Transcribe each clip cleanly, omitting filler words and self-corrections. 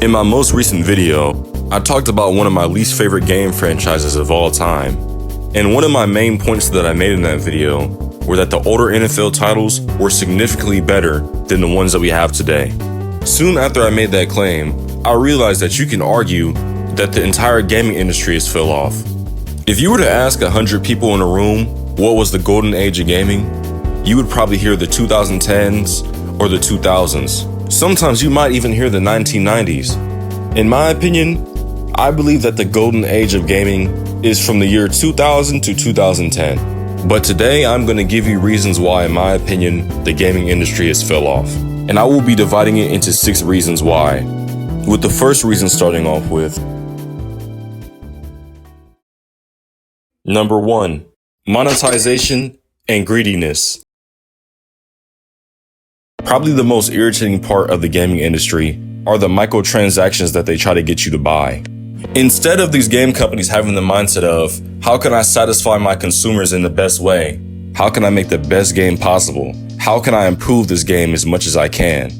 In my most recent video, I talked about one of my least favorite game franchises of all time. And one of my main points that I made in that video were that the older NFL titles were significantly better than the ones that we have today. Soon after I made that claim, I realized that you can argue that the entire gaming industry has fell off. If you were to ask 100 people in a room what was the golden age of gaming, you would probably hear the 2010s or the 2000s. Sometimes you might even hear the 1990s. In my opinion, I believe that the golden age of gaming is from the year 2000 to 2010. But today I'm going to give you reasons why, in my opinion, the gaming industry has fell off. And I will be dividing it into 6 reasons why, with the first reason starting off with Number 1, monetization and greediness. Probably the most irritating part of the gaming industry are the microtransactions that they try to get you to buy. Instead of these game companies having the mindset of, how can I satisfy my consumers in the best way? How can I make the best game possible? How can I improve this game as much as I can?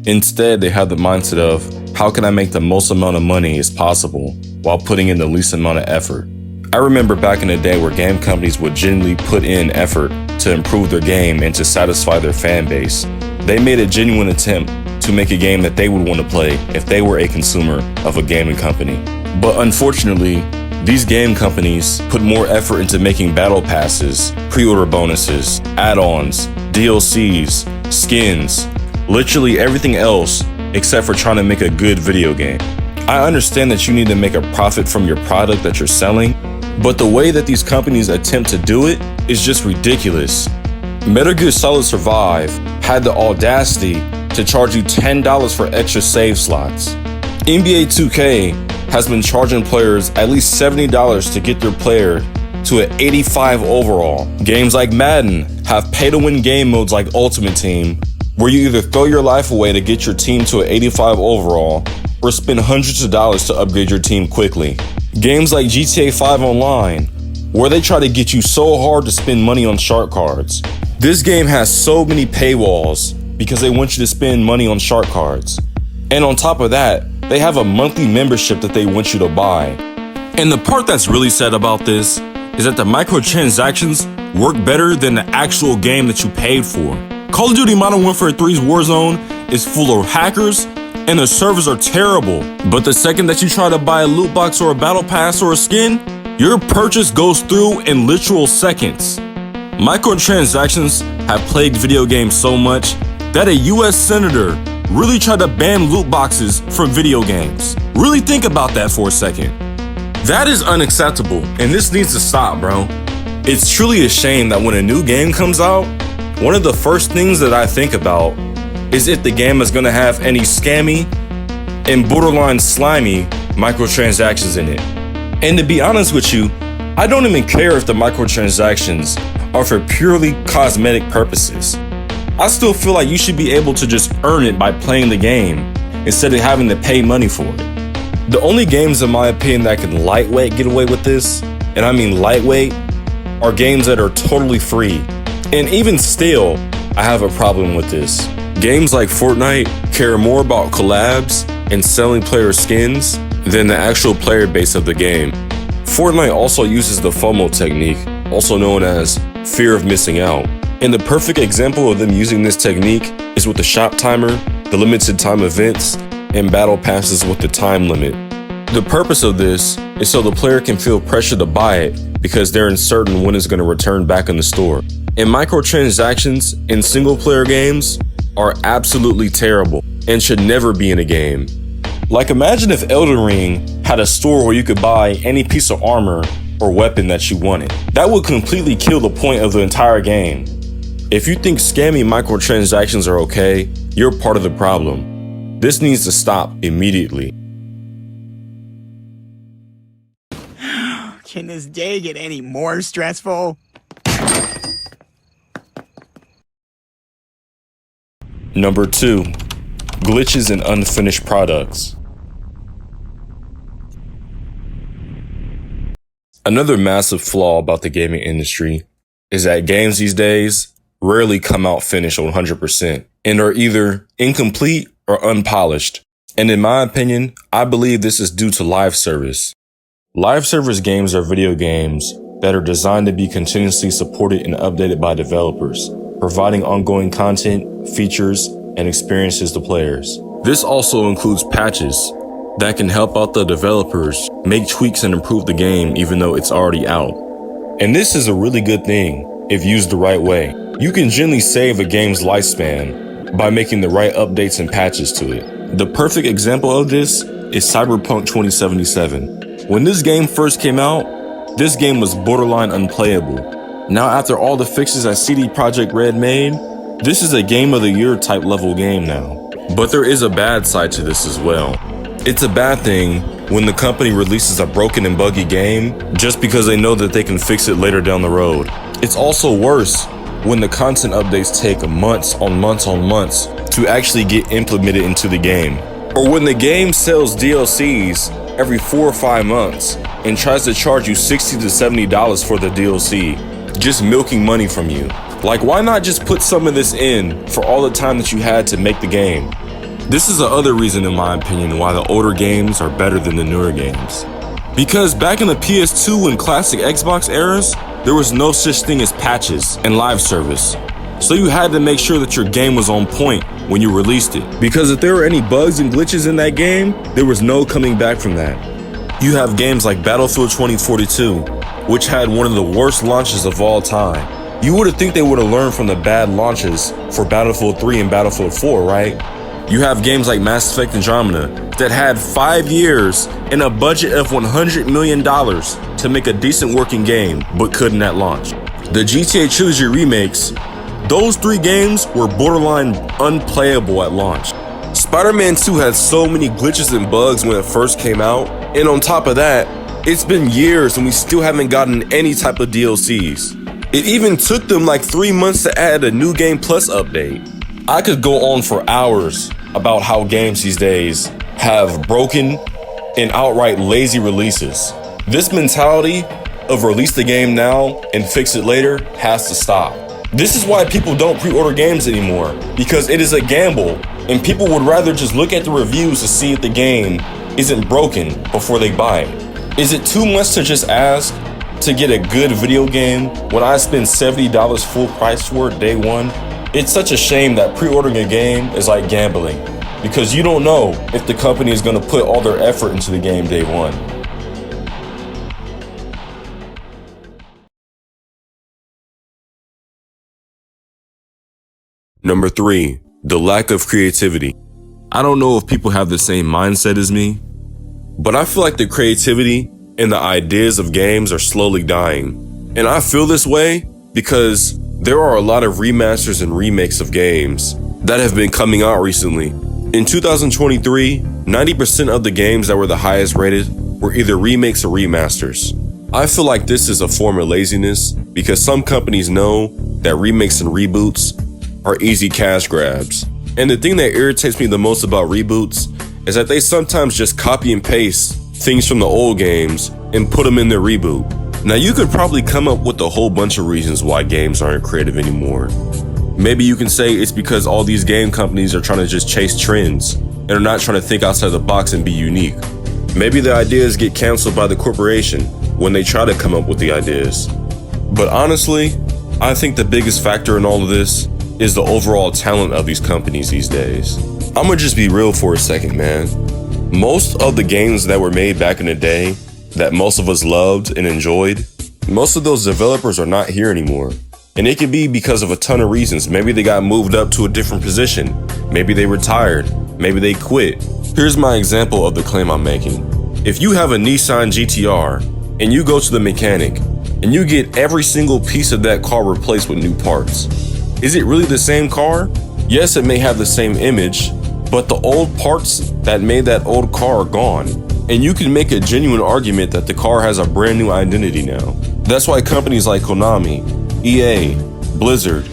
Instead, they have the mindset of, how can I make the most amount of money as possible while putting in the least amount of effort? I remember back in the day where game companies would genuinely put in effort to improve their game and to satisfy their fan base. They made a genuine attempt to make a game that they would want to play if they were a consumer of a gaming company. But unfortunately, these game companies put more effort into making battle passes, pre-order bonuses, add-ons, DLCs, skins, literally everything else except for trying to make a good video game. I understand that you need to make a profit from your product that you're selling, but the way that these companies attempt to do it is just ridiculous. Metal Gear Solid Survive had the audacity to charge you $10 for extra save slots. NBA 2K has been charging players at least $70 to get their player to an 85 overall. Games like Madden have pay-to-win game modes like Ultimate Team, where you either throw your life away to get your team to an 85 overall, or spend hundreds of dollars to upgrade your team quickly. Games like GTA 5 Online, where they try to get you so hard to spend money on shark cards. This game has so many paywalls because they want you to spend money on shark cards. And on top of that, they have a monthly membership that they want you to buy. And the part that's really sad about this is that the microtransactions work better than the actual game that you paid for. Call of Duty Modern Warfare 3's Warzone is full of hackers and the servers are terrible. But the second that you try to buy a loot box or a battle pass or a skin, your purchase goes through in literal seconds. Microtransactions have plagued video games so much that a US senator really tried to ban loot boxes from video games. Really think about that for a second. That is unacceptable, and this needs to stop, bro. It's truly a shame that when a new game comes out, one of the first things that I think about is if the game is gonna have any scammy and borderline slimy microtransactions in it. And to be honest with you, I don't even care if the microtransactions are for purely cosmetic purposes. I still feel like you should be able to just earn it by playing the game instead of having to pay money for it. The only games, in my opinion, that can lightweight get away with this, and I mean lightweight, are games that are totally free. And even still, I have a problem with this. Games like Fortnite care more about collabs and selling player skins than the actual player base of the game. Fortnite also uses the FOMO technique, also known as fear of missing out. And the perfect example of them using this technique is with the shop timer, the limited time events, and battle passes with the time limit. The purpose of this is so the player can feel pressure to buy it because they're uncertain when it's going to return back in the store. And microtransactions in single player games are absolutely terrible and should never be in a game. Like, imagine if Elden Ring had a store where you could buy any piece of armor or weapon that you wanted. That would completely kill the point of the entire game. If you think scammy microtransactions are okay, you're part of the problem. This needs to stop immediately. Can this day get any more stressful? Number 2, glitches and unfinished products. Another massive flaw about the gaming industry is that games these days rarely come out finished 100% and are either incomplete or unpolished. And in my opinion, I believe this is due to live service. Live service games are video games that are designed to be continuously supported and updated by developers, providing ongoing content, features, and experiences to players. This also includes patches that can help out the developers make tweaks and improve the game even though it's already out. And this is a really good thing if used the right way. You can generally save a game's lifespan by making the right updates and patches to it. The perfect example of this is Cyberpunk 2077. When this game first came out, this game was borderline unplayable. Now after all the fixes that CD Projekt Red made, this is a Game of the Year type level game now. But there is a bad side to this as well. It's a bad thing when the company releases a broken and buggy game just because they know that they can fix it later down the road. It's also worse when the content updates take months on months to actually get implemented into the game. Or when the game sells DLCs every 4 or 5 months and tries to charge you $60 to $70 for the DLC, just milking money from you. Like, why not just put some of this in for all the time that you had to make the game? This is the other reason, in my opinion, why the older games are better than the newer games. Because back in the PS2 and classic Xbox eras, there was no such thing as patches and live service. So you had to make sure that your game was on point when you released it. Because if there were any bugs and glitches in that game, there was no coming back from that. You have games like Battlefield 2042, which had one of the worst launches of all time. You would have think they would have learned from the bad launches for Battlefield 3 and Battlefield 4, right? You have games like Mass Effect Andromeda that had 5 years and a budget of $100 million to make a decent working game, but couldn't at launch. The GTA Trilogy remakes, those 3 games were borderline unplayable at launch. Spider-Man 2 had so many glitches and bugs when it first came out, and on top of that, it's been years and we still haven't gotten any type of DLCs. It even took them like 3 months to add a New Game Plus update. I could go on for hours about how games these days have broken and outright lazy releases. This mentality of release the game now and fix it later has to stop. This is why people don't pre-order games anymore, because it is a gamble and people would rather just look at the reviews to see if the game isn't broken before they buy it. Is it too much to just ask to get a good video game when I spend $70 full price for it day one? It's such a shame that pre-ordering a game is like gambling, because you don't know if the company is going to put all their effort into the game day one. Number 3, the lack of creativity. I don't know if people have the same mindset as me, but I feel like the creativity and the ideas of games are slowly dying. And I feel this way because there are a lot of remasters and remakes of games that have been coming out recently. In 2023, 90% of the games that were the highest rated were either remakes or remasters. I feel like this is a form of laziness because some companies know that remakes and reboots are easy cash grabs. And the thing that irritates me the most about reboots is that they sometimes just copy and paste things from the old games and put them in their reboot. Now you could probably come up with a whole bunch of reasons why games aren't creative anymore. Maybe you can say it's because all these game companies are trying to just chase trends and are not trying to think outside the box and be unique. Maybe the ideas get canceled by the corporation when they try to come up with the ideas. But honestly, I think the biggest factor in all of this is the overall talent of these companies these days. I'm gonna just be real for a second, man. Most of the games that were made back in the day that most of us loved and enjoyed, most of those developers are not here anymore. And it could be because of a ton of reasons. Maybe they got moved up to a different position. Maybe they retired. Maybe they quit. Here's my example of the claim I'm making. If you have a Nissan GTR and you go to the mechanic and you get every single piece of that car replaced with new parts, is it really the same car? Yes, it may have the same image, but the old parts that made that old car are gone. And you can make a genuine argument that the car has a brand new identity now. That's why companies like Konami, EA, Blizzard,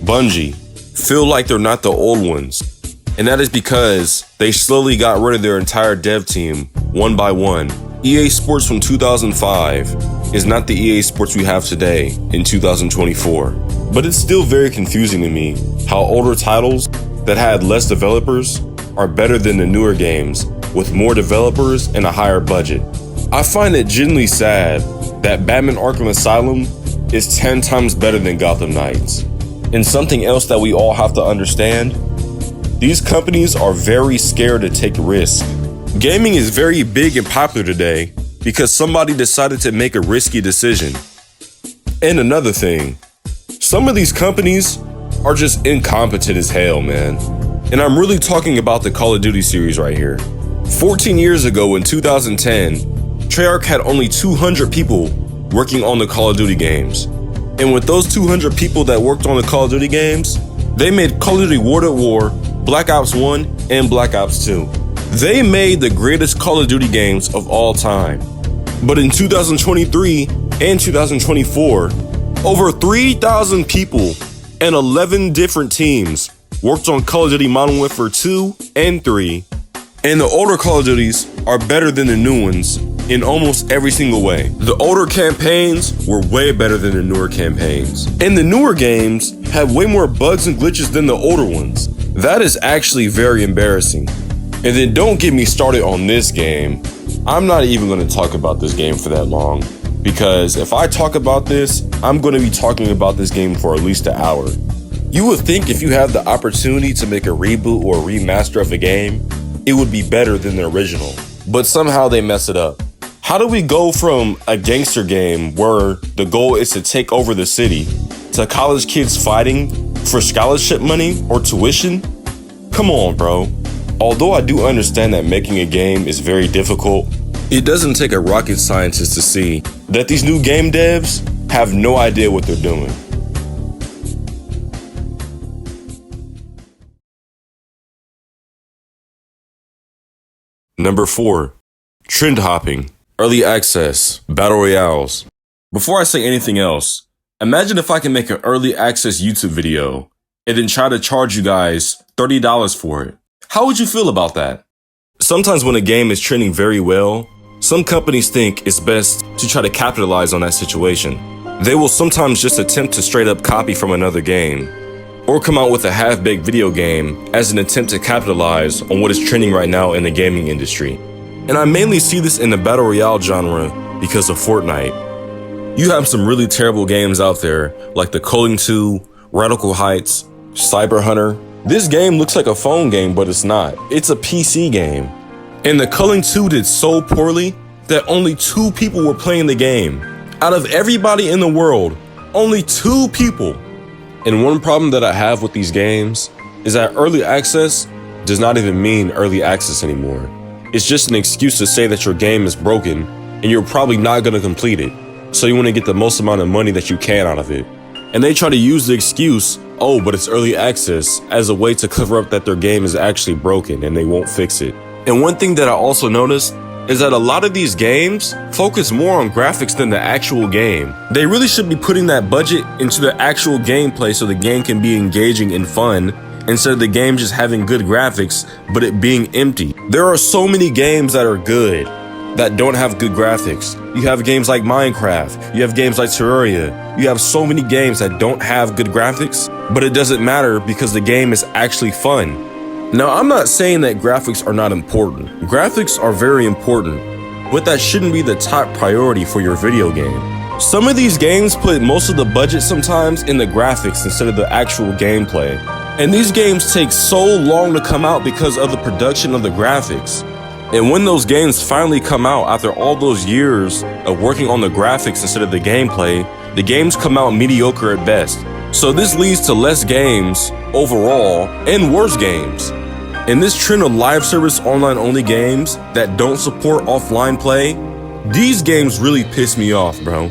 Bungie feel like they're not the old ones. And that is because they slowly got rid of their entire dev team one by one. EA Sports from 2005 is not the EA Sports we have today in 2024. But it's still very confusing to me how older titles that had less developers are better than the newer games with more developers and a higher budget. I find it genuinely sad that Batman Arkham Asylum is 10 times better than Gotham Knights. And something else that we all have to understand, these companies are very scared to take risks. Gaming is very big and popular today because somebody decided to make a risky decision. And another thing, some of these companies are just incompetent as hell, man. And I'm really talking about the Call of Duty series right here. 14 years ago in 2010, Treyarch had only 200 people working on the Call of Duty games. And with those 200 people that worked on the Call of Duty games, they made Call of Duty World at War, Black Ops 1, and Black Ops 2. They made the greatest Call of Duty games of all time. But in 2023 and 2024, over 3,000 people and 11 different teams worked on Call of Duty Modern Warfare 2 and 3, and the older Call of Duties are better than the new ones in almost every single way. The older campaigns were way better than the newer campaigns, and the newer games have way more bugs and glitches than the older ones. That is actually very embarrassing. And then don't get me started on this game. I'm not even going to talk about this game for that long, because if I talk about this, I'm going to be talking about this game for at least an hour. You would think if you have the opportunity to make a reboot or a remaster of a game, it would be better than the original. But somehow they mess it up. How do we go from a gangster game where the goal is to take over the city to college kids fighting for scholarship money or tuition? Come on, bro. Although I do understand that making a game is very difficult, it doesn't take a rocket scientist to see that these new game devs have no idea what they're doing. Number 4, trend hopping, early access, battle royales. Before I say anything else, imagine if I can make an early access YouTube video and then try to charge you guys $30 for it. How would you feel about that? Sometimes when a game is trending very well, some companies think it's best to try to capitalize on that situation. They will sometimes just attempt to straight up copy from another game, or come out with a half-baked video game as an attempt to capitalize on what is trending right now in the gaming industry. And I mainly see this in the battle royale genre because of Fortnite. You have some really terrible games out there like The Culling 2, Radical Heights, Cyber Hunter. This game looks like a phone game, but it's not. It's a PC game. And The Culling 2 did so poorly that only 2 people were playing the game. Out of everybody in the world, only 2 people. And one problem that I have with these games is that early access does not even mean early access anymore. It's just an excuse to say that your game is broken and you're probably not going to complete it. So you want to get the most amount of money that you can out of it. And they try to use the excuse, oh, but it's early access, as a way to cover up that their game is actually broken and they won't fix it. And one thing that I also noticed is that a lot of these games focus more on graphics than the actual game. They really should be putting that budget into the actual gameplay so the game can be engaging and fun, instead of the game just having good graphics, but it being empty. There are so many games that are good that don't have good graphics. You have games like Minecraft, you have games like Terraria, you have so many games that don't have good graphics, but it doesn't matter because the game is actually fun. Now, I'm not saying that graphics are not important. Graphics are very important, but that shouldn't be the top priority for your video game. Some of these games put most of the budget sometimes in the graphics instead of the actual gameplay. And these games take so long to come out because of the production of the graphics. And when those games finally come out after all those years of working on the graphics instead of the gameplay, the games come out mediocre at best. So this leads to less games overall and worse games. And this trend of live service online only games that don't support offline play, these games really piss me off, bro.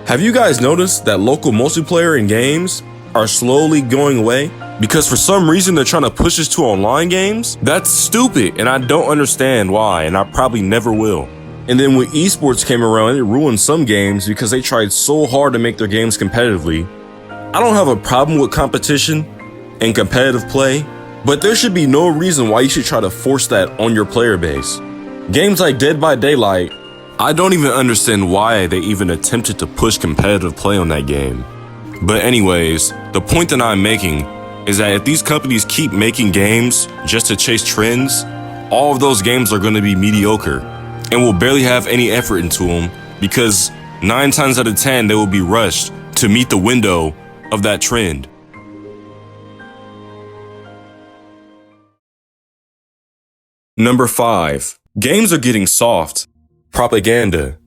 Have you guys noticed that local multiplayer in games are slowly going away? Because for some reason they're trying to push us to online games? That's stupid, and I don't understand why, and I probably never will. And then when esports came around, it ruined some games because they tried so hard to make their games competitively. I don't have a problem with competition and competitive play, but there should be no reason why you should try to force that on your player base. Games like Dead by Daylight, I don't even understand why they even attempted to push competitive play on that game. But anyways, the point that I'm making is that if these companies keep making games just to chase trends, all of those games are going to be mediocre and will barely have any effort into them because 9 times out of 10 they will be rushed to meet the window of that trend. Number 5. Games are getting soft. Propaganda.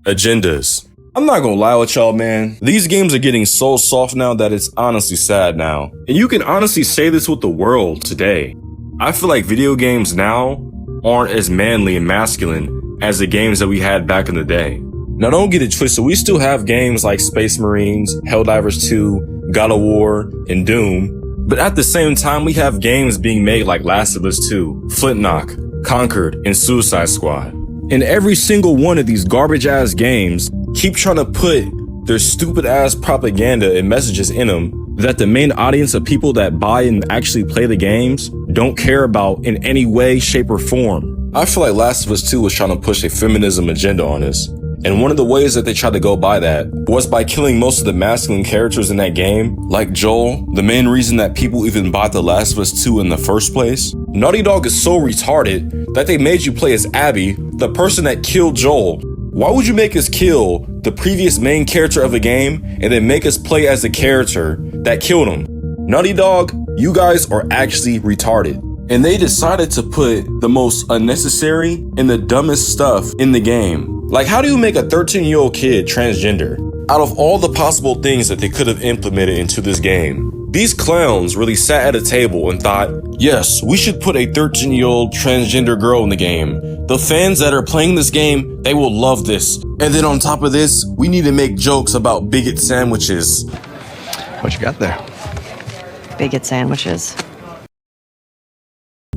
Agendas. I'm not gonna lie with y'all, man. These games are getting so soft now that it's honestly sad now. And you can honestly say this with the world today. I feel like video games now aren't as manly and masculine as the games that we had back in the day. Now don't get it twisted, we still have games like Space Marines, Helldivers 2, God of War, and Doom. But at the same time, we have games being made like Last of Us 2, Flintlock, Conquered, and Suicide Squad. And every single one of these garbage ass games keep trying to put their stupid ass propaganda and messages in them that the main audience of people that buy and actually play the games don't care about in any way, shape, or form. I feel like Last of Us 2 was trying to push a feminism agenda on us. And one of the ways that they tried to go by that was by killing most of the masculine characters in that game, like Joel, the main reason that people even bought The Last of Us 2 in the first place. Naughty Dog is so retarded that they made you play as Abby, the person that killed Joel. Why would you make us kill the previous main character of the game and then make us play as the character that killed him? Naughty Dog, you guys are actually retarded. And they decided to put the most unnecessary and the dumbest stuff in the game. Like, how do you make a 13-year-old kid transgender? Out of all the possible things that they could have implemented into this game, these clowns really sat at a table and thought, yes, we should put a 13-year-old transgender girl in the game. The fans that are playing this game, they will love this. And then on top of this, we need to make jokes about Bigot Sandwiches. What you got there? Bigot Sandwiches.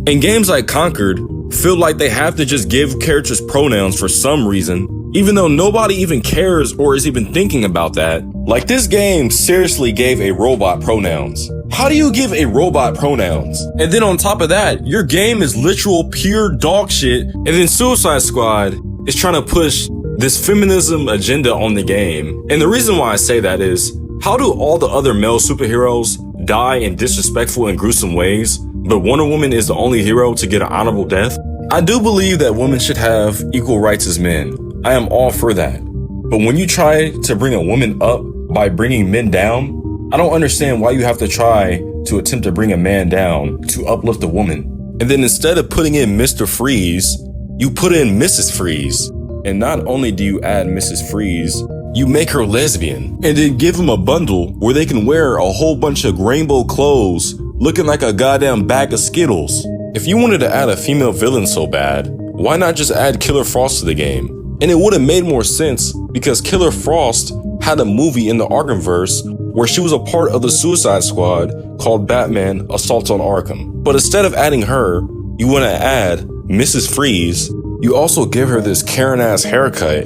And games like Conquered feel like they have to just give characters pronouns for some reason, even though nobody even cares or is even thinking about that. Like, this game seriously gave a robot pronouns. How do you give a robot pronouns? And then on top of that, your game is literal pure dog shit. And then Suicide Squad is trying to push this feminism agenda on the game. And the reason why I say that is, how do all the other male superheroes die in disrespectful and gruesome ways, but Wonder Woman is the only hero to get an honorable death? I do believe that women should have equal rights as men. I am all for that. But when you try to bring a woman up by bringing men down, I don't understand why you have to try to attempt to bring a man down to uplift a woman. And then instead of putting in Mr. Freeze, you put in Mrs. Freeze. And not only do you add Mrs. Freeze, you make her lesbian. And then give them a bundle where they can wear a whole bunch of rainbow clothes looking like a goddamn bag of Skittles. If you wanted to add a female villain so bad, why not just add Killer Frost to the game? And it would have made more sense because Killer Frost had a movie in the Arkhamverse where she was a part of the Suicide Squad called Batman Assault on Arkham. But instead of adding her, you want to add Mrs. Freeze. You also give her this Karen-ass haircut.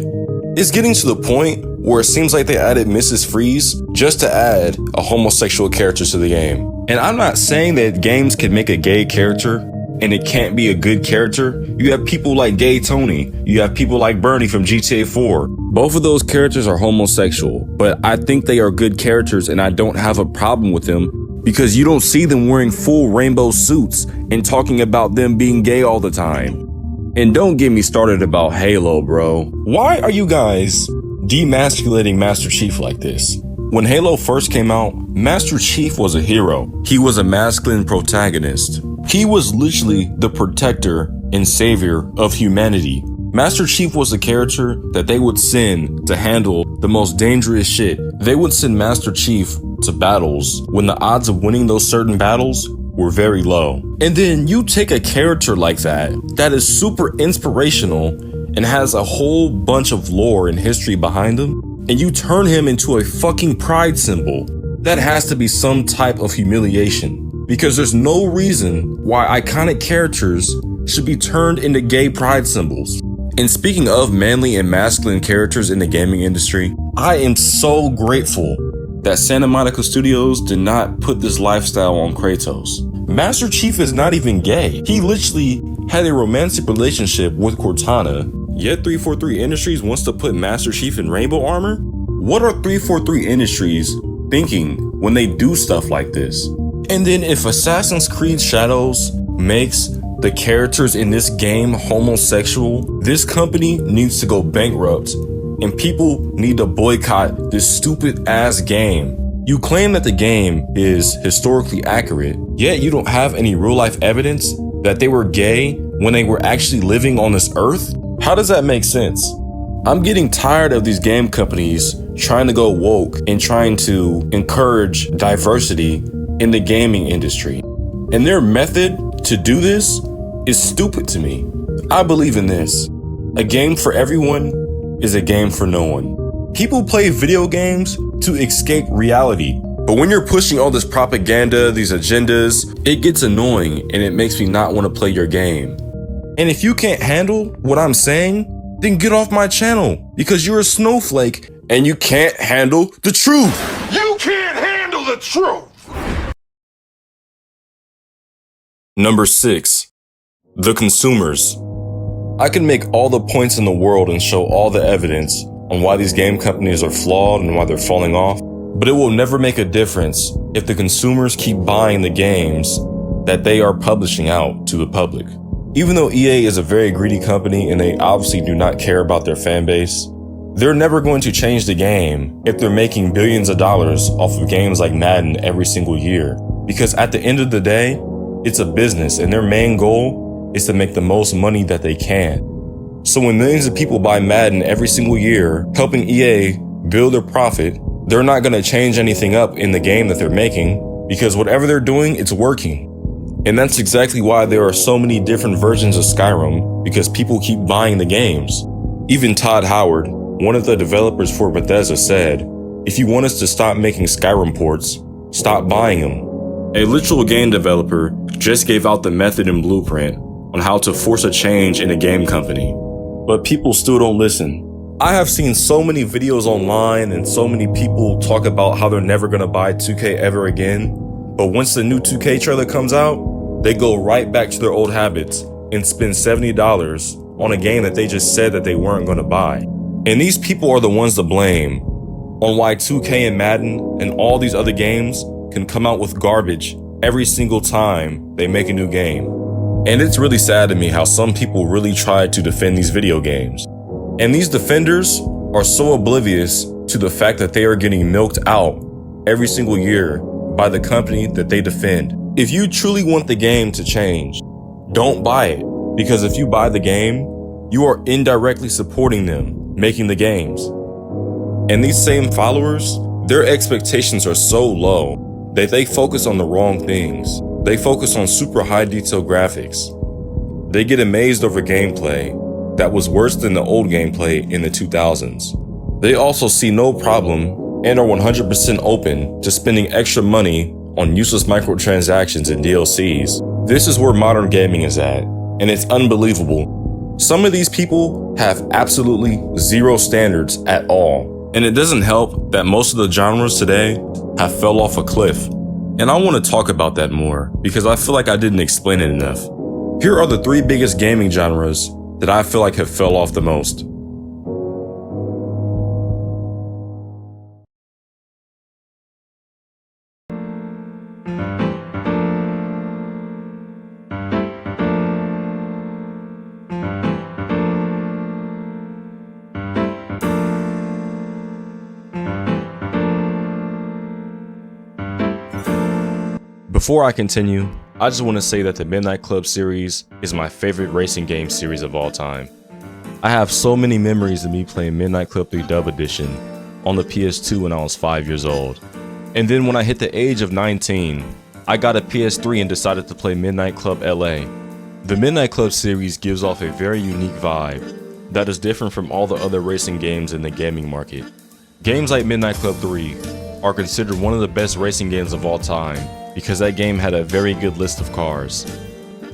It's getting to the point where it seems like they added Mrs. Freeze just to add a homosexual character to the game. And I'm not saying that games can make a gay character and it can't be a good character. You have people like Gay Tony. You have people like Bernie from GTA 4. Both of those characters are homosexual, but I think they are good characters and I don't have a problem with them because you don't see them wearing full rainbow suits and talking about them being gay all the time. And don't get me started about Halo, bro. Why are you guys demasculating Master Chief like this? When Halo first came out, Master Chief was a hero. He was a masculine protagonist. He was literally the protector and savior of humanity. Master Chief was a character that they would send to handle the most dangerous shit. They would send Master Chief to battles when the odds of winning those certain battles were very low. And then you take a character like that is super inspirational and has a whole bunch of lore and history behind him, and you turn him into a fucking pride symbol. That has to be some type of humiliation, because there's no reason why iconic characters should be turned into gay pride symbols. And speaking of manly and masculine characters in the gaming industry, I am so grateful that Santa Monica Studios did not put this lifestyle on Kratos. Master Chief is not even gay. He literally had a romantic relationship with Cortana, yet 343 Industries wants to put Master Chief in rainbow armor? What are 343 Industries thinking when they do stuff like this? And then if Assassin's Creed Shadows makes the characters in this game homosexual, this company needs to go bankrupt and people need to boycott this stupid ass game. You claim that the game is historically accurate, yet you don't have any real life evidence that they were gay when they were actually living on this earth? How does that make sense? I'm getting tired of these game companies trying to go woke and trying to encourage diversity in the gaming industry. And their method to do this is stupid to me. I believe in this. A game for everyone is a game for no one. People play video games to escape reality. But when you're pushing all this propaganda, these agendas, it gets annoying and it makes me not want to play your game. And if you can't handle what I'm saying, then get off my channel because you're a snowflake and you can't handle the truth. You can't handle the truth! Number 6. The consumers. I can make all the points in the world and show all the evidence on why these game companies are flawed and why they're falling off, but it will never make a difference if the consumers keep buying the games that they are publishing out to the public. Even though EA is a very greedy company and they obviously do not care about their fan base, they're never going to change the game if they're making billions of dollars off of games like Madden every single year. Because at the end of the day, it's a business and their main goal is to make the most money that they can. So when millions of people buy Madden every single year, helping EA build their profit, they're not going to change anything up in the game that they're making because whatever they're doing, it's working. And that's exactly why there are so many different versions of Skyrim, because people keep buying the games. Even Todd Howard, one of the developers for Bethesda, said, "If you want us to stop making Skyrim ports, stop buying them." A literal game developer just gave out the method and blueprint on how to force a change in a game company. But people still don't listen. I have seen so many videos online and so many people talk about how they're never gonna buy 2K ever again. But once the new 2K trailer comes out, they go right back to their old habits and spend $70 on a game that they just said that they weren't gonna buy. And these people are the ones to blame on why 2K and Madden and all these other games can come out with garbage every single time they make a new game. And it's really sad to me how some people really try to defend these video games. And these defenders are so oblivious to the fact that they are getting milked out every single year by the company that they defend. If you truly want the game to change, don't buy it. Because if you buy the game, you are indirectly supporting them making the games. And these same followers, their expectations are so low that they focus on the wrong things. They focus on super high detail graphics. They get amazed over gameplay that was worse than the old gameplay in the 2000s. They also see no problem and are 100% open to spending extra money on useless microtransactions and DLCs. This is where modern gaming is at, and it's unbelievable. Some of these people have absolutely zero standards at all. And it doesn't help that most of the genres today have fell off a cliff. And I want to talk about that more because I feel like I didn't explain it enough. Here are the 3 biggest gaming genres that I feel like have fell off the most. Before I continue, I just want to say that the Midnight Club series is my favorite racing game series of all time. I have so many memories of me playing Midnight Club 3 Dub Edition on the PS2 when I was 5 years old. And then when I hit the age of 19, I got a PS3 and decided to play Midnight Club LA. The Midnight Club series gives off a very unique vibe that is different from all the other racing games in the gaming market. Games like Midnight Club 3 are considered one of the best racing games of all time because that game had a very good list of cars.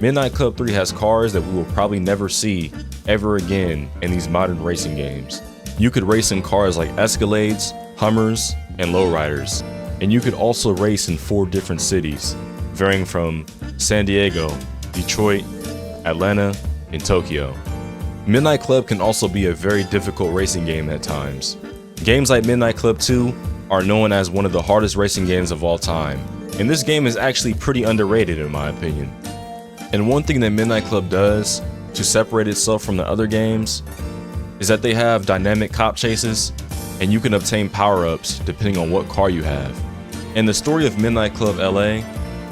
Midnight Club 3 has cars that we will probably never see ever again in these modern racing games. You could race in cars like Escalades, Hummers, and Lowriders. And you could also race in 4 different cities, varying from San Diego, Detroit, Atlanta, and Tokyo. Midnight Club can also be a very difficult racing game at times. Games like Midnight Club 2 are known as one of the hardest racing games of all time, And this game is actually pretty underrated in my opinion. And one thing that Midnight Club does to separate itself from the other games is that they have dynamic cop chases, and you can obtain power-ups depending on what car you have. And the story of Midnight Club LA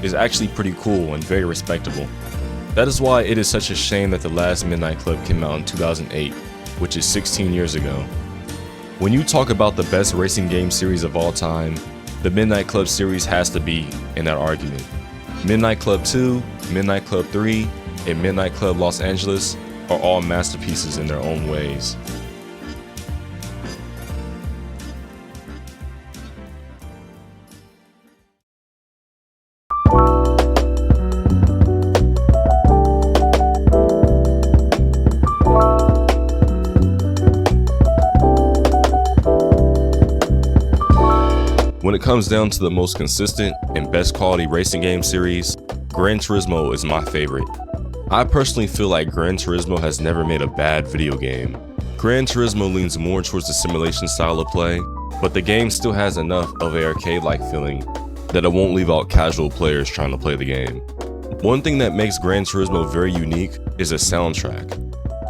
is actually pretty cool and very respectable. That is why it is such a shame that the last Midnight Club came out in 2008, which is 16 years ago. When you talk about the best racing game series of all time, the Midnight Club series has to be in that argument. Midnight Club 2, Midnight Club 3, and Midnight Club Los Angeles are all masterpieces in their own ways. When it comes down to the most consistent and best quality racing game series, Gran Turismo is my favorite. I personally feel like Gran Turismo has never made a bad video game. Gran Turismo leans more towards the simulation style of play, but the game still has enough of an arcade-like feeling that it won't leave out casual players trying to play the game. One thing that makes Gran Turismo very unique is a soundtrack.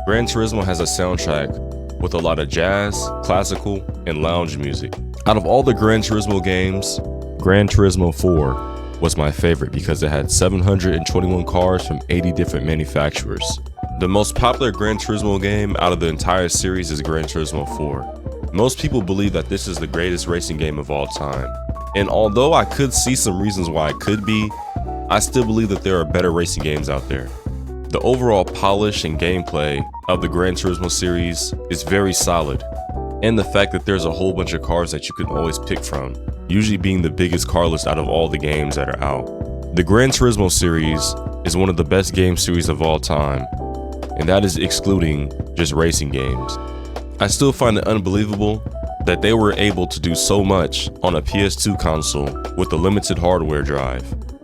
Gran Turismo has a soundtrack with a lot of jazz, classical, and lounge music. Out of all the Gran Turismo games, Gran Turismo 4 was my favorite because it had 721 cars from 80 different manufacturers. The most popular Gran Turismo game out of the entire series is Gran Turismo 4. Most people believe that this is the greatest racing game of all time. And although I could see some reasons why it could be, I still believe that there are better racing games out there. The overall polish and gameplay of the Gran Turismo series is very solid. And the fact that there's a whole bunch of cars that you can always pick from, usually being the biggest car list out of all the games that are out. The Gran Turismo series is one of the best game series of all time, and that is excluding just racing games. I still find it unbelievable that they were able to do so much on a PS2 console with a limited hardware drive.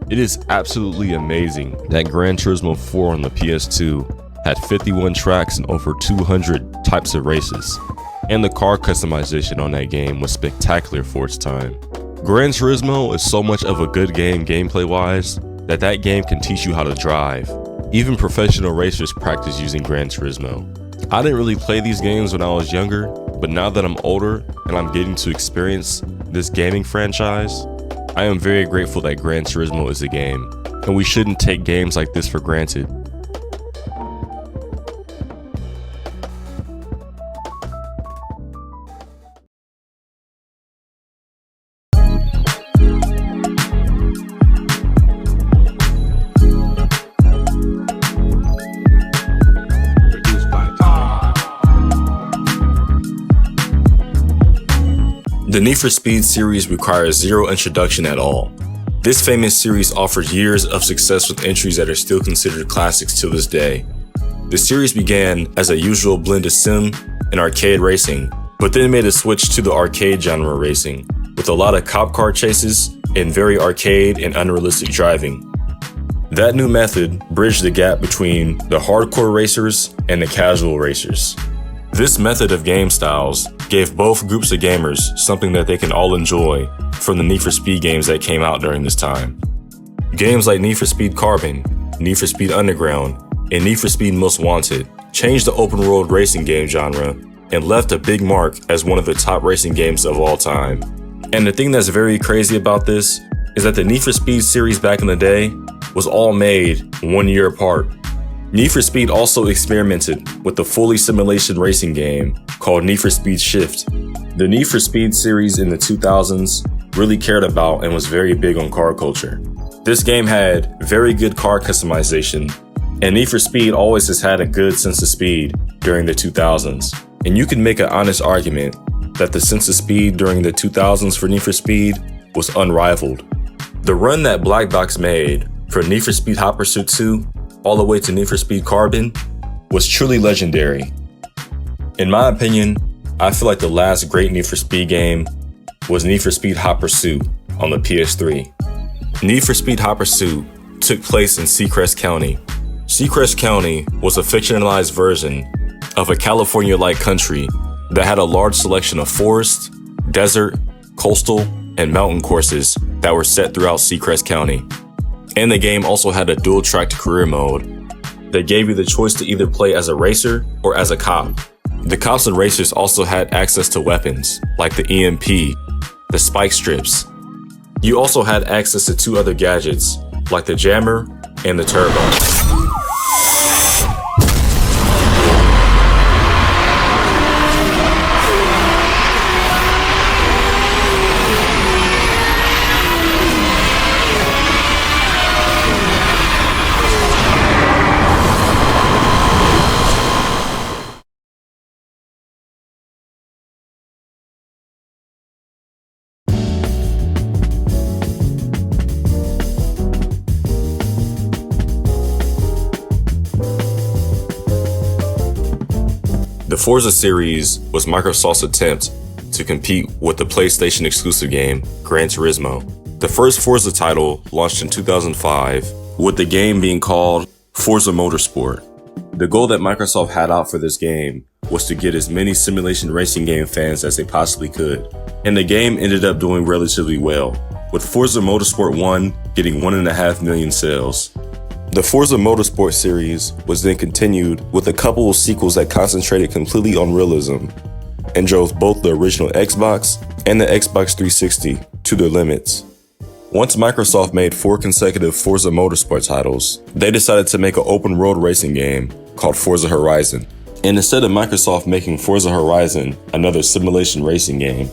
It is absolutely amazing that Gran Turismo 4 on the PS2 had 51 tracks and over 200 types of races. And the car customization on that game was spectacular for its time. Gran Turismo is so much of a good game gameplay-wise that game can teach you how to drive. Even professional racers practice using Gran Turismo. I didn't really play these games when I was younger, but now that I'm older and I'm getting to experience this gaming franchise, I am very grateful that Gran Turismo is a game, and we shouldn't take games like this for granted. The Need for Speed series requires zero introduction at all. This famous series offered years of success with entries that are still considered classics to this day. The series began as a usual blend of sim and arcade racing, but then made a switch to the arcade genre racing, with a lot of cop car chases and very arcade and unrealistic driving. That new method bridged the gap between the hardcore racers and the casual racers. This method of game styles gave both groups of gamers something that they can all enjoy from the Need for Speed games that came out during this time. Games like Need for Speed Carbon, Need for Speed Underground, and Need for Speed Most Wanted changed the open world racing game genre and left a big mark as one of the top racing games of all time. And the thing that's very crazy about this is that the Need for Speed series back in the day was all made 1 year apart. Need for Speed also experimented with a fully simulation racing game called Need for Speed Shift. The Need for Speed series in the 2000s really cared about and was very big on car culture. This game had very good car customization, and Need for Speed always has had a good sense of speed during the 2000s. And you can make an honest argument that the sense of speed during the 2000s for Need for Speed was unrivaled. The run that Black Box made for Need for Speed Hot Pursuit 2 all the way to Need for Speed Carbon was truly legendary. In my opinion, I feel like the last great Need for Speed game was Need for Speed Hot Pursuit on the PS3. Need for Speed Hot Pursuit took place in Seacrest County. Seacrest County was a fictionalized version of a California-like country that had a large selection of forest, desert, coastal, and mountain courses that were set throughout Seacrest County. And the game also had a dual-tracked career mode that gave you the choice to either play as a racer or as a cop. The cops and racers also had access to weapons, like the EMP, the spike strips. You also had access to 2 other gadgets, like the jammer and the turbo. The Forza series was Microsoft's attempt to compete with the PlayStation exclusive game, Gran Turismo. The first Forza title launched in 2005, with the game being called Forza Motorsport. The goal that Microsoft had out for this game was to get as many simulation racing game fans as they possibly could, and the game ended up doing relatively well, with Forza Motorsport 1 getting 1.5 million sales. The Forza Motorsport series was then continued with a couple of sequels that concentrated completely on realism and drove both the original Xbox and the Xbox 360 to their limits. Once Microsoft made 4 consecutive Forza Motorsport titles, they decided to make an open world racing game called Forza Horizon. And instead of Microsoft making Forza Horizon another simulation racing game,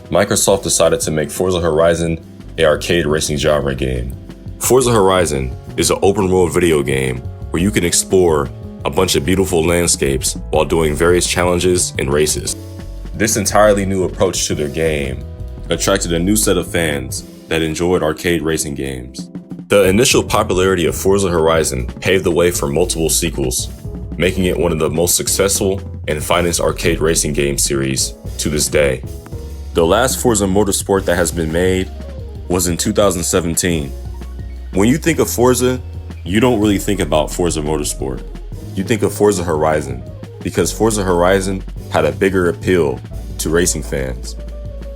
Microsoft decided to make Forza Horizon an arcade racing genre game. Forza Horizon is an open world video game where you can explore a bunch of beautiful landscapes while doing various challenges and races. This entirely new approach to their game attracted a new set of fans that enjoyed arcade racing games. The initial popularity of Forza Horizon paved the way for multiple sequels, making it one of the most successful and finest arcade racing game series to this day. The last Forza Motorsport that has been made was in 2017. When you think of Forza, you don't really think about Forza Motorsport. You think of Forza Horizon, because Forza Horizon had a bigger appeal to racing fans.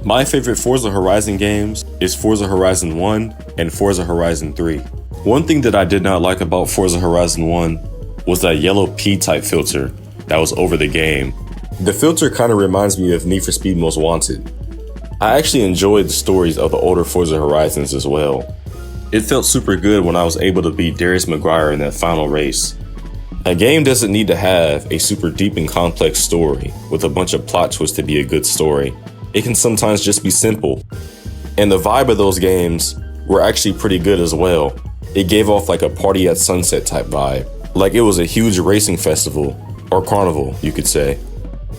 My favorite Forza Horizon games is Forza Horizon 1 and Forza Horizon 3. One thing that I did not like about Forza Horizon 1 was that yellow P-type filter that was over the game. The filter kind of reminds me of Need for Speed Most Wanted. I actually enjoyed the stories of the older Forza Horizons as well. It felt super good when I was able to beat Darius McGuire in that final race. A game doesn't need to have a super deep and complex story with a bunch of plot twists to be a good story. It can sometimes just be simple. And the vibe of those games were actually pretty good as well. It gave off like a party at sunset type vibe. Like it was a huge racing festival, or carnival, you could say.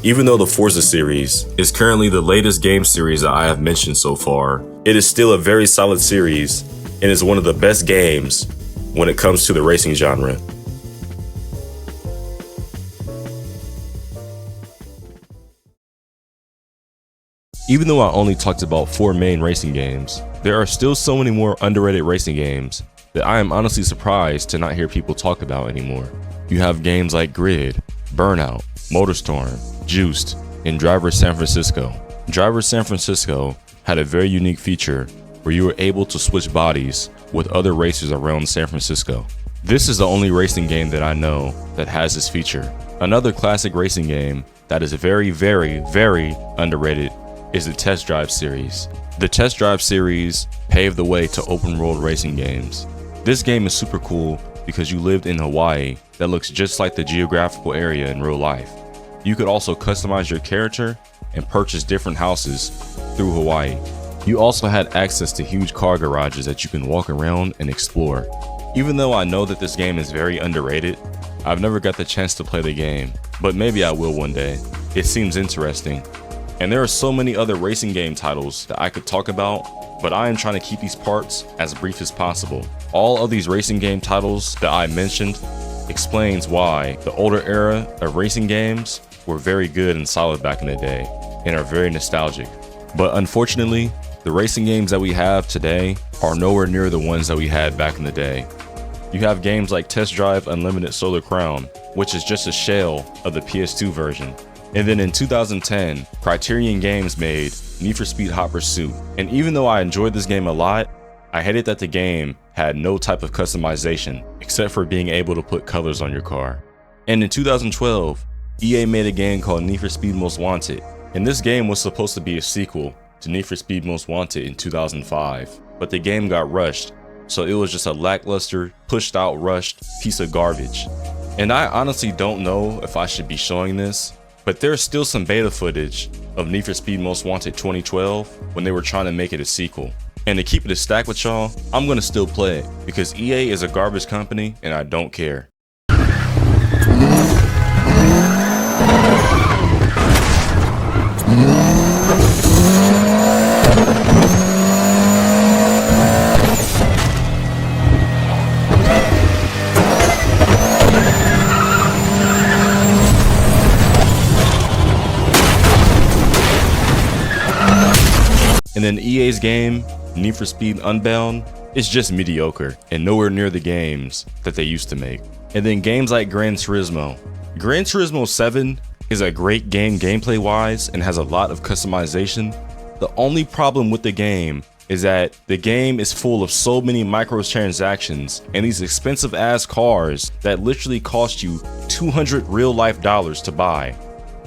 Even though the Forza series is currently the latest game series that I have mentioned so far, it is still a very solid series and is one of the best games when it comes to the racing genre. Even though I only talked about 4 main racing games, there are still so many more underrated racing games that I am honestly surprised to not hear people talk about anymore. You have games like Grid, Burnout, Motorstorm, Juiced, and Driver San Francisco. Driver San Francisco had a very unique feature where you were able to switch bodies with other racers around San Francisco. This is the only racing game that I know that has this feature. Another classic racing game that is very, very, very underrated is the Test Drive series. The Test Drive series paved the way to open world racing games. This game is super cool because you lived in Hawaii that looks just like the geographical area in real life. You could also customize your character and purchase different houses through Hawaii. You also had access to huge car garages that you can walk around and explore. Even though I know that this game is very underrated, I've never got the chance to play the game, but maybe I will one day. It seems interesting. And there are so many other racing game titles that I could talk about, but I am trying to keep these parts as brief as possible. All of these racing game titles that I mentioned explains why the older era of racing games were very good and solid back in the day and are very nostalgic. But unfortunately, the racing games that we have today are nowhere near the ones that we had back in the day. You have games like Test Drive Unlimited Solar Crown, which is just a shell of the PS2 version. And then in 2010, Criterion Games made Need for Speed Hot Pursuit. And even though I enjoyed this game a lot, I hated that the game had no type of customization except for being able to put colors on your car. And in 2012, EA made a game called Need for Speed Most Wanted. And this game was supposed to be a sequel to Need for Speed Most Wanted in 2005. But the game got rushed, so it was just a lackluster, pushed out, rushed piece of garbage. And I honestly don't know if I should be showing this, but there's still some beta footage of Need for Speed Most Wanted 2012 when they were trying to make it a sequel. And to keep it a stack with y'all, I'm gonna still play it because EA is a garbage company and I don't care. And then EA's game, Need for Speed Unbound, is just mediocre and nowhere near the games that they used to make. And then games like Gran Turismo. Gran Turismo 7 is a great game gameplay wise and has a lot of customization. The only problem with the game is that the game is full of so many microtransactions and these expensive ass cars that literally cost you $200 real life dollars to buy.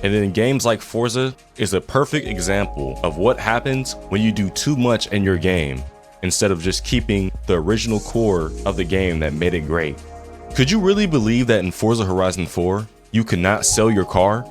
And then games like Forza is a perfect example of what happens when you do too much in your game instead of just keeping the original core of the game that made it great. Could you really believe that in Forza Horizon 4, you could not sell your car?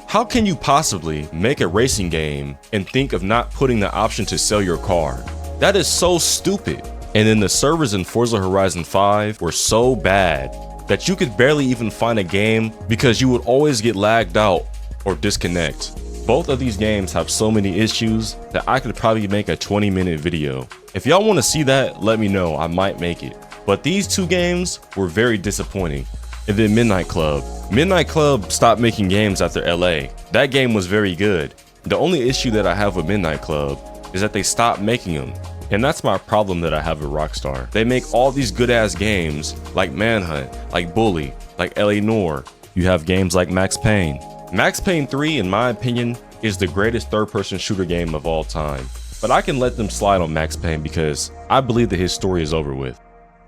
How can you possibly make a racing game and think of not putting the option to sell your car? That is so stupid. And then the servers in Forza Horizon 5 were so bad that you could barely even find a game because you would always get lagged out or disconnect. Both of these games have so many issues that I could probably make a 20-minute video. If y'all want to see that, let me know, I might make it. But these two games were very disappointing. And then Midnight Club. Midnight Club stopped making games after LA. That game was very good. The only issue that I have with Midnight Club is that they stopped making them. And that's my problem that I have with Rockstar. They make all these good ass games like Manhunt, like Bully, like LA Noire. You have games like Max Payne. Max Payne 3, in my opinion, is the greatest third-person shooter game of all time. But I can let them slide on Max Payne because I believe that his story is over with.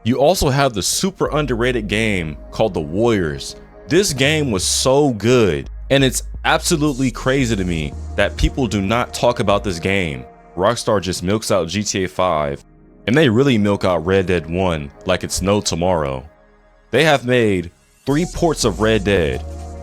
You also have the super underrated game called The Warriors. This game was so good, and it's absolutely crazy to me that people do not talk about this game. Rockstar just milks out GTA 5, and they really milk out Red Dead 1 like it's no tomorrow. They have made 3 ports of Red Dead,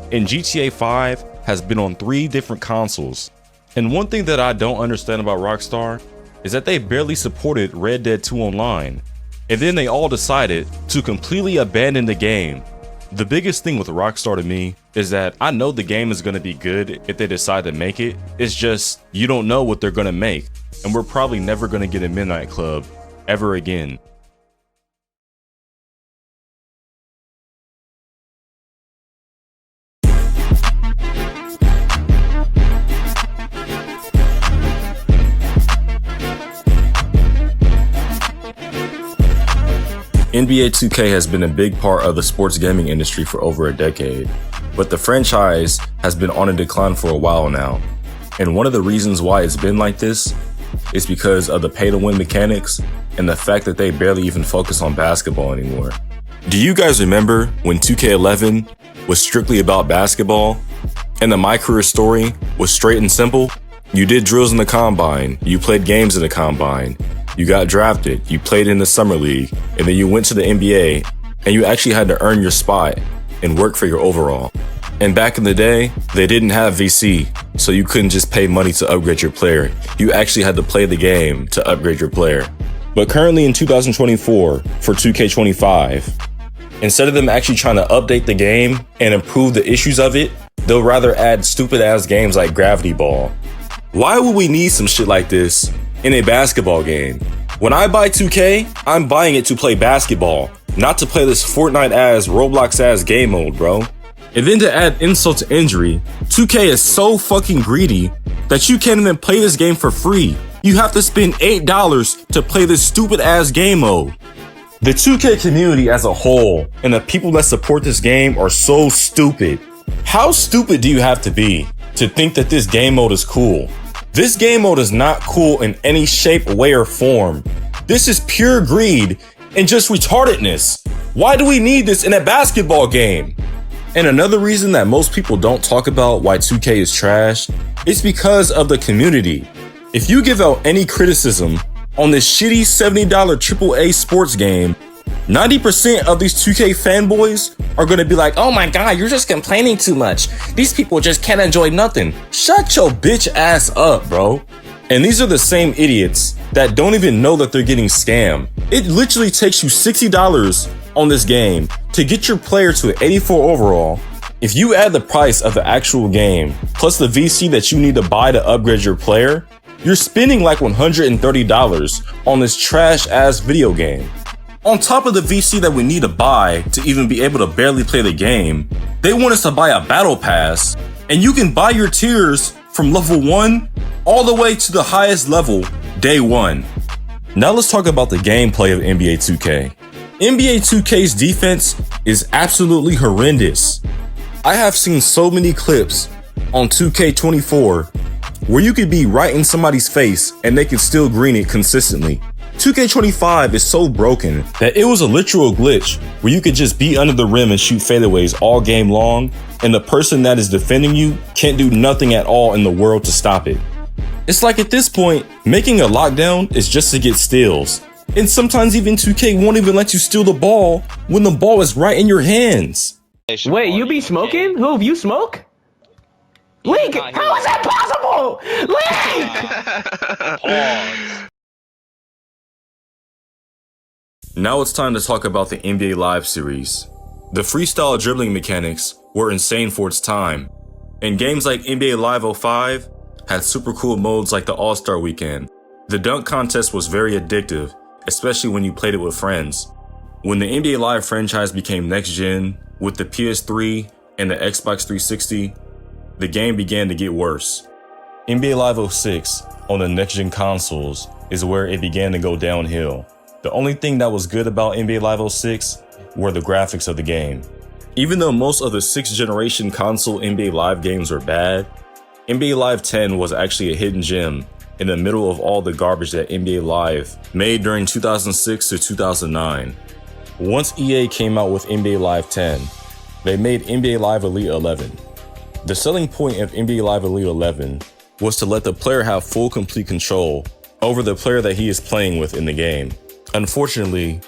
and GTA 5 has been on 3 different consoles. And one thing that I don't understand about Rockstar is that they barely supported Red Dead 2 Online, and then they all decided to completely abandon the game. The biggest thing with Rockstar to me is that I know the game is going to be good if they decide to make it. It's just, you don't know what they're going to make, and we're probably never going to get a Midnight Club ever again. NBA 2K has been a big part of the sports gaming industry for over a decade, but the franchise has been on a decline for a while now. And one of the reasons why it's been like this is because of the pay-to-win mechanics and the fact that they barely even focus on basketball anymore. Do you guys remember when 2K11 was strictly about basketball and the My Career story was straight and simple? You did drills in the combine, you played games in the combine, you got drafted, you played in the summer league, and then you went to the NBA, and you actually had to earn your spot and work for your overall. And back in the day, they didn't have VC, so you couldn't just pay money to upgrade your player. You actually had to play the game to upgrade your player. But currently in 2024, for 2K25, instead of them actually trying to update the game and improve the issues of it, they'll rather add stupid ass games like Gravity Ball. Why would we need some shit like this in a basketball game? When I buy 2K, I'm buying it to play basketball, not to play this Fortnite ass, Roblox ass game mode, bro. And then to add insult to injury, 2K is so fucking greedy that you can't even play this game for free. You have to spend $8 to play this stupid ass game mode. The 2K community as a whole and the people that support this game are so stupid. How stupid do you have to be to think that this game mode is cool. This game mode is not cool in any shape, way, or form. This is pure greed and just retardedness. Why do we need this in a basketball game? And another reason that most people don't talk about why 2K is trash is because of the community. If you give out any criticism on this shitty $70 AAA sports game, 90% of these 2K fanboys are gonna be like, oh my god, you're just complaining too much. These people just can't enjoy nothing. Shut your bitch ass up, bro. And these are the same idiots that don't even know that they're getting scammed. It literally takes you $60 on this game to get your player to an 84 overall. If you add the price of the actual game, plus the VC that you need to buy to upgrade your player, you're spending like $130 on this trash ass video game. On top of the VC that we need to buy to even be able to barely play the game, they want us to buy a battle pass, and you can buy your tiers from level 1 all the way to the highest level day 1. Now let's talk about the gameplay of NBA 2K. NBA 2K's defense is absolutely horrendous. I have seen so many clips on 2K24 where you could be right in somebody's face and they can still green it consistently. 2K25 is so broken that it was a literal glitch where you could just be under the rim and shoot fadeaways all game long, and the person that is defending you can't do nothing at all in the world to stop it. It's like at this point, making a lockdown is just to get steals. And sometimes even 2K won't even let you steal the ball when the ball is right in your hands. Wait, you be smoking? Who, you smoke? Link, how is that possible? Link! Pause. Now it's time to talk about the NBA Live series. The freestyle dribbling mechanics were insane for its time, and games like NBA Live 05 had super cool modes like the All-Star Weekend. The dunk contest was very addictive, especially when you played it with friends. When the NBA Live franchise became next gen, with the PS3 and the Xbox 360, the game began to get worse. NBA Live 06 on the next gen consoles is where it began to go downhill. The only thing that was good about NBA Live 06 were the graphics of the game. Even though most of the 6th generation console NBA Live games were bad, NBA Live 10 was actually a hidden gem in the middle of all the garbage that NBA Live made during 2006 to 2009. Once EA came out with NBA Live 10, they made NBA Live Elite 11. The selling point of NBA Live Elite 11 was to let the player have full complete control over the player that he is playing with in the game. Unfortunately,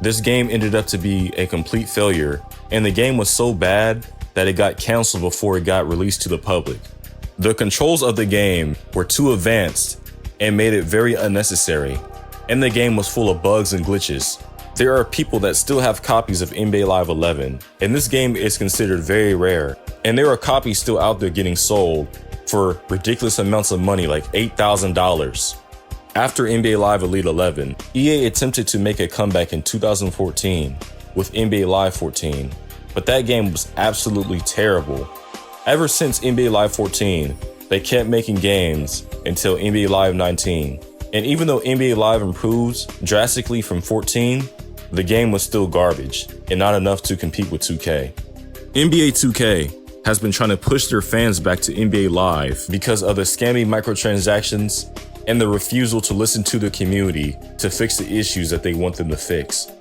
this game ended up to be a complete failure, and the game was so bad that it got canceled before it got released to the public. The controls of the game were too advanced and made it very unnecessary, and the game was full of bugs and glitches. There are people that still have copies of NBA Live 11, and this game is considered very rare, and there are copies still out there getting sold for ridiculous amounts of money like $8,000. After NBA Live Elite 11, EA attempted to make a comeback in 2014 with NBA Live 14, but that game was absolutely terrible. Ever since NBA Live 14, they kept making games until NBA Live 19, and even though NBA Live improved drastically from 14, the game was still garbage and not enough to compete with 2K. NBA 2K has been trying to push their fans back to NBA Live because of the scammy microtransactions and the refusal to listen to the community to fix the issues that they want them to fix.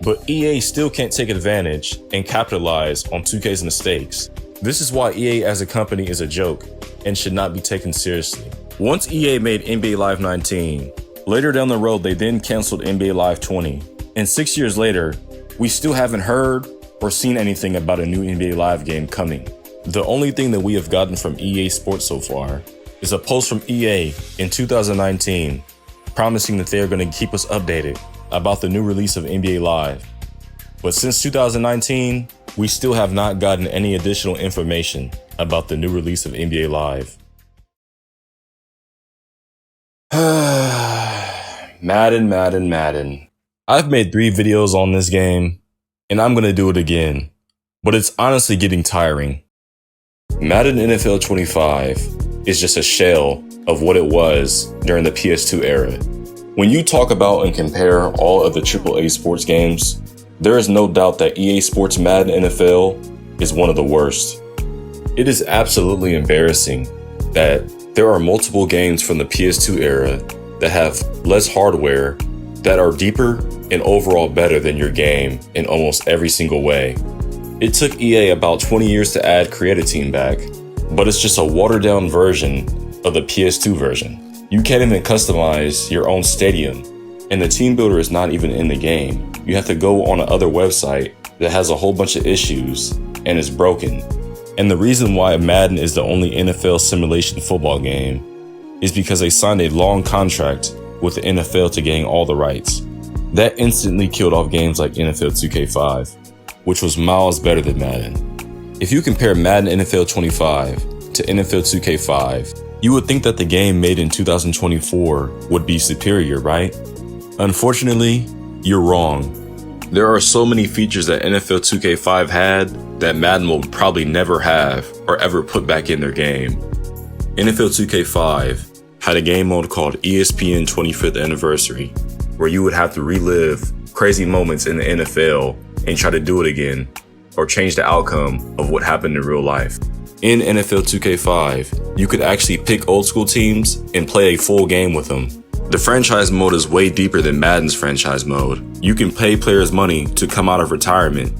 But EA still can't take advantage and capitalize on 2K's mistakes. This is why EA as a company is a joke and should not be taken seriously. Once EA made NBA Live 19, later down the road they then canceled NBA Live 20. And 6 years later, we still haven't heard or seen anything about a new NBA Live game coming. The only thing that we have gotten from EA Sports so far is a post from EA in 2019 promising that they are going to keep us updated about the new release of NBA Live. But since 2019, we still have not gotten any additional information about the new release of NBA Live. Madden. I've made 3 videos on this game, and I'm going to do it again, but it's honestly getting tiring. Madden NFL 25 is just a shell of what it was during the PS2 era. When you talk about and compare all of the AAA sports games, there is no doubt that EA Sports Madden NFL is one of the worst. It is absolutely embarrassing that there are multiple games from the PS2 era that have less hardware that are deeper and overall better than your game in almost every single way. It took EA about 20 years to add Create a Team back, but it's just a watered down version of the PS2 version. You can't even customize your own stadium, and the team builder is not even in the game. You have to go on another website that has a whole bunch of issues and is broken. And the reason why Madden is the only NFL simulation football game is because they signed a long contract with the NFL to gain all the rights. That instantly killed off games like NFL 2K5, which was miles better than Madden. If you compare Madden NFL 25 to NFL 2K5, you would think that the game made in 2024 would be superior, right? Unfortunately, you're wrong. There are so many features that NFL 2K5 had that Madden will probably never have or ever put back in their game. NFL 2K5 had a game mode called ESPN 25th Anniversary, where you would have to relive crazy moments in the NFL and try to do it again, or change the outcome of what happened in real life. In NFL 2K5, you could actually pick old school teams and play a full game with them. The franchise mode is way deeper than Madden's franchise mode. You can pay players money to come out of retirement.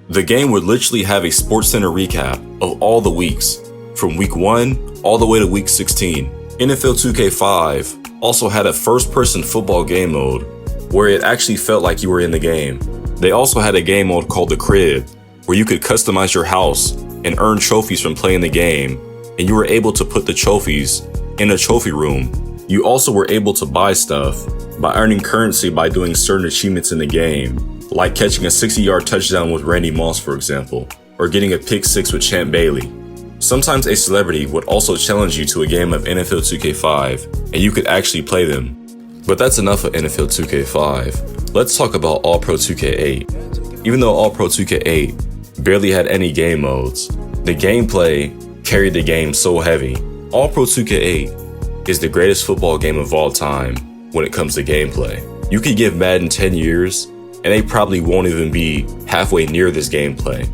The game would literally have a SportsCenter recap of all the weeks, from week 1 all the way to week 16. NFL 2K5 also had a first-person football game mode, where it actually felt like you were in the game. They also had a game mode called The Crib, where you could customize your house and earn trophies from playing the game, and you were able to put the trophies in a trophy room. You also were able to buy stuff by earning currency by doing certain achievements in the game, like catching a 60-yard touchdown with Randy Moss, for example, or getting a pick six with Champ Bailey. Sometimes a celebrity would also challenge you to a game of NFL 2K5, and you could actually play them. But that's enough of NFL 2K5. Let's talk about All-Pro 2K8. Even though All-Pro 2K8 barely had any game modes, the gameplay carried the game so heavy. All-Pro 2K8 is the greatest football game of all time when it comes to gameplay. You could give Madden 10 years, and they probably won't even be halfway near this gameplay.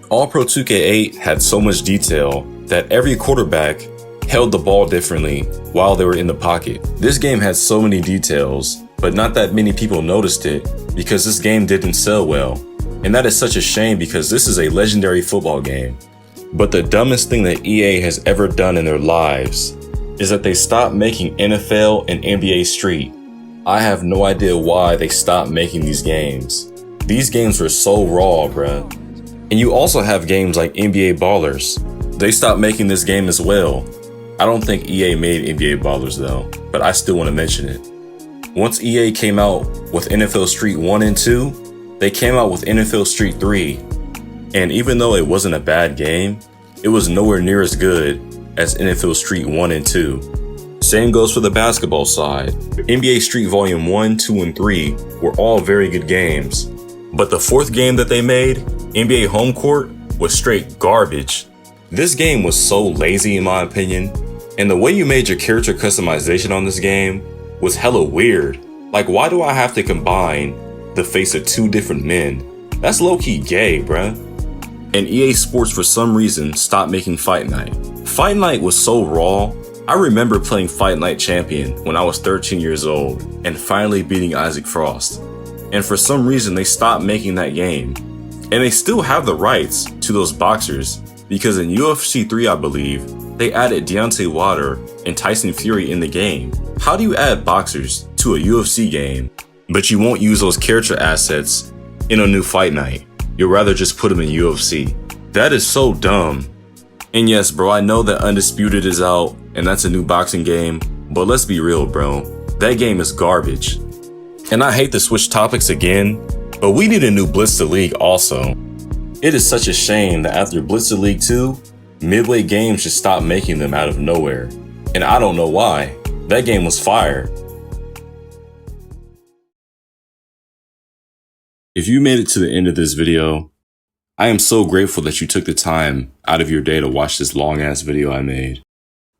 All-Pro 2K8 had so much detail that every quarterback held the ball differently while they were in the pocket. This game had so many details, but not that many people noticed it because this game didn't sell well. And that is such a shame because this is a legendary football game. But the dumbest thing that EA has ever done in their lives is that they stopped making NFL and NBA Street. I have no idea why they stopped making these games. These games were so raw, bruh. And you also have games like NBA Ballers. They stopped making this game as well. I don't think EA made NBA Ballers though, but I still want to mention it. Once EA came out with NFL Street 1 and 2, they came out with NFL Street 3. And even though it wasn't a bad game, it was nowhere near as good as NFL Street 1 and 2. Same goes for the basketball side. NBA Street Volume 1, 2, and 3 were all very good games. But the fourth game that they made, NBA Home Court, was straight garbage. This game was so lazy in my opinion, and the way you made your character customization on this game was hella weird. Like, why do I have to combine the face of two different men? That's low-key gay, bruh. And EA Sports for some reason stopped making Fight Night. Fight Night was so raw. I remember playing Fight Night Champion when I was 13 years old and finally beating Isaac Frost. And for some reason they stopped making that game. And they still have the rights to those boxers because in UFC 3, I believe, they added Deontay Wilder and Tyson Fury in the game. How do you add boxers to a UFC game, but you won't use those character assets in a new Fight Night? You'll rather just put them in UFC. That is so dumb. And yes, bro, I know that Undisputed is out and that's a new boxing game, but let's be real, bro. That game is garbage. And I hate to switch topics again, but we need a new Blitz the League also. It is such a shame that after Blitz the League 2, Midway Games just stopped making them out of nowhere. And I don't know why. That game was fire. If you made it to the end of this video, I am so grateful that you took the time out of your day to watch this long ass video I made.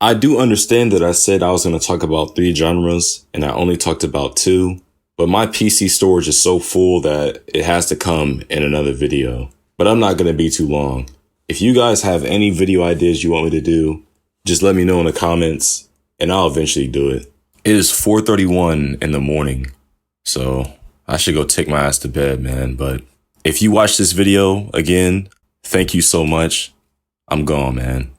I do understand that I said I was going to talk about 3 genres and I only talked about 2, but my PC storage is so full that it has to come in another video. But I'm not going to be too long. If you guys have any video ideas you want me to do, just let me know in the comments and I'll eventually do it. It is 4:31 in the morning, so I should go take my ass to bed, man. But if you watch this video again, thank you so much. I'm gone, man.